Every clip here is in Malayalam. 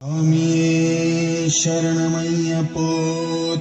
സ്വാമിയേ ശരണമയ്യപ്പോ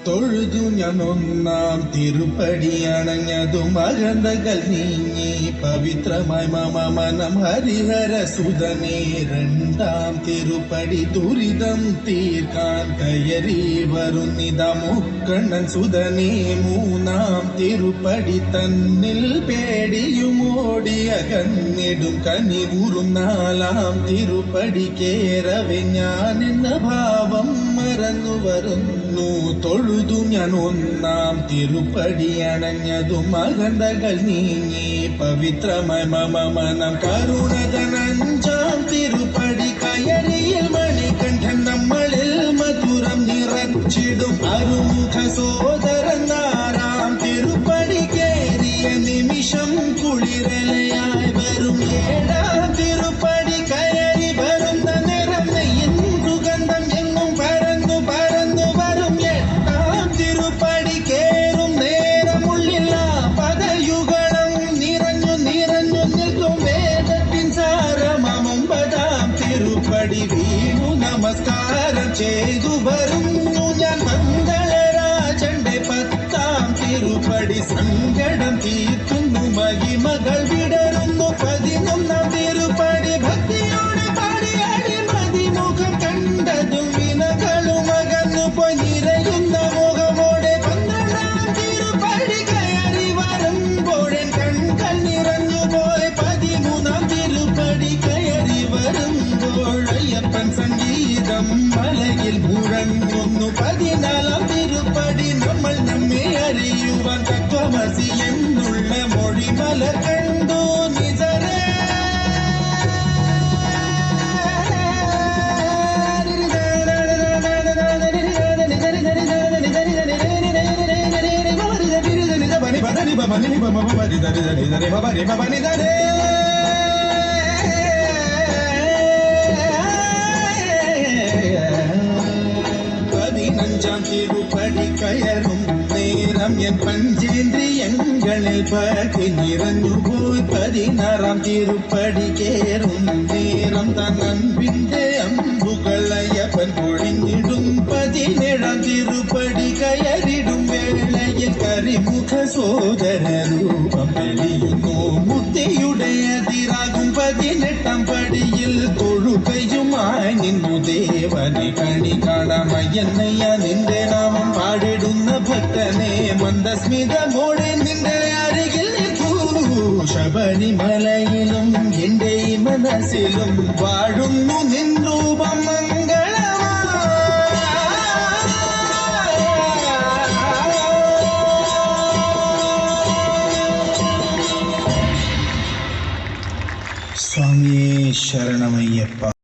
തൊഴുതു ഞാൻ ഒന്നാം തിരുപ്പടി അണഞ്ഞതു മകന്തകൾ നീങ്ങി പവിത്രമായി മമ മനം ഹരിഹര സുതനേ രണ്ടാം തിരുപ്പടി ദുരിതം തീർക്കാൻ കയറി വരുന്നിത മുക്കണ്ണൻ സുതനേ മൂന്നാം തിരുപ്പടി തന്നിൽ പേടിയും ഓടിയകന്നിടും കനിവുറും നാലാം തിരുപ്പടി കേറവെ ഞാൻ എന്ന ഭാവം മറന്നു വരുന്നു തൊഴുതു ഞാൻ ഒന്നാം തിരുപ്പടി അണഞ്ഞതു മകന്തകൾ നീങ്ങി പവിത്രമായി മമ മനം കരുണതൻ അഞ്ചാം തിരുപ്പടി കയറിയിൽ മണികണ്ഠൻ നമ്മളിൽ മധുരം നിറച്ചിടും അരുമുഖ സോദരൻ ആറാം തിരുപ്പടി കേറിയ നിമിഷം കുളിരലയായി വരും ഏഴാം തിരുപ്പടി കയറി വരുന്ന നിറം നെയ്യും സുഗന്ധം എങ്ങും പരന്നു പരന്നു വരും എട്ടാം തിരുപ്പടി കേറും നേരമുള്ളില്ല പദയുഗളം നിറഞ്ഞു നിറഞ്ഞു നിൽക്കും വേദത്തിൻ സാരമം ഒമ്പതാം തിരുപ്പടി വീണു നമസ്കാരം ചെയ്തു വരുന്നു ഞാൻ മംഗളരാജന്റെ പത്താം തിരുപ്പടി സങ്കടം തീർക്കുന്നു മഹിമകൾ വിടരുന്നു പതിനൊന്നാം തിരുപ്പടി ഭക്തിയോടെ പാടിയാടി മതിമുഖം കണ്ടതും വിനകളും അകന്നു പോയി നിറയുന്ന മുഖമോടെ പന്ത്രണ്ടാം തിരുപ്പടി കയറി വരുമ്പോഴൻ കൺകൾ നിറഞ്ഞു പോയി പതിമൂന്നാം തിരുപ്പടി കയറി വരുമ്പോൾ അയ്യപ്പൻ സംഗീതം മലയിൽ മുഴങ്ങുന്നു പതിനാലാം തിരുപ്പടി നമ്മൾ നമ്മെ അറിയുവാൻ തത്വമസി എന്നുള്ള മൊഴിമല കണ്ടു നിജരേ പതിനഞ്ചാം തിരുപ്പടി കയറും നേരം എൻ പഞ്ചേന്ദ്രിയങ്ങളിൽ പകി നിറഞ്ഞു പോയി പതിനാറാം തിരുപ്പടി കേറും നേരം തൻ അൻപിന്റെ അമ്പുകളയ്യപ്പൻ പൊഴിഞ്ഞിടും പതിനേഴാം തിരുപ്പടി കയറിടും വേളയിൽ കരിമുഖ സോദര രൂപം തെളിയുന്നു മുത്തിയുടെ അതിരാകും പതിനെട്ടാം പടിയിൽ തൊഴുകയുമായി നിന്നു ദേവനെ കണി കാണാമയ്യന്നയ്യ നിന്റെ നാമം പാടിടുന്ന ഭക്തനെ മന്ദസ്മിതമോടെ നിന്റെ അരികിൽ നിൽക്കൂ ശബരിമലയിലും എന്റെ മനസ്സിലും വാഴുന്നു നിൻ രൂപം സ്വാമിയേ ശരണമയ്യപ്പ.